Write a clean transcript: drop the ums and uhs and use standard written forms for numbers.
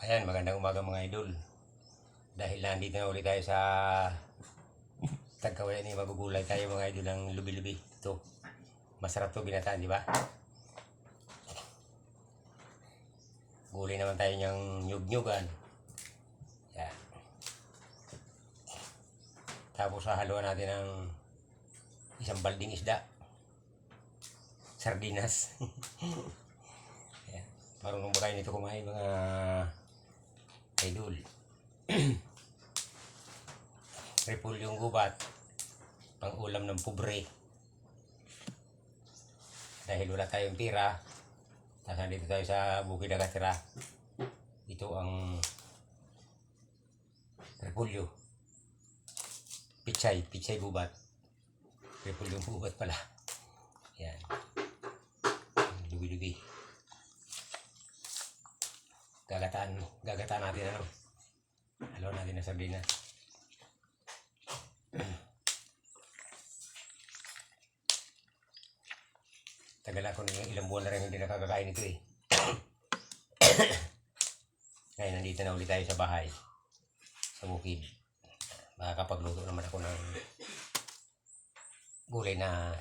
Ayan, magandang umaga mga idol. Dahil nandito na ulit tayo sa Tagkawayan ni magugulay tayo mga idol ng lubi-lubi. Ito, masarap to binataan, di ba? Gulay naman tayo niyang nyug-nyugan. Yan. Tapos hahaluan natin ng isang balding isda. Sardinas. Yan. Marunong ba kayo nito kumain mga idol? Repulyong gubat, pang ulam ng pobre. Dahil wala tayong pira, tapos nandito tayo sa bukid nakatira. Ito ang repulyo. Pichay gubat. Repulyong gubat pala. Yan. Dubi-dubi. Gagataan natin ano. Halo natin na sardinas. Tagal ako ng ilang buwan na rin hindi nakakakain ito eh. Ngayon nandito na ulit tayo sa bahay. Sa bukid. Makakapagluto naman ako ng gulay na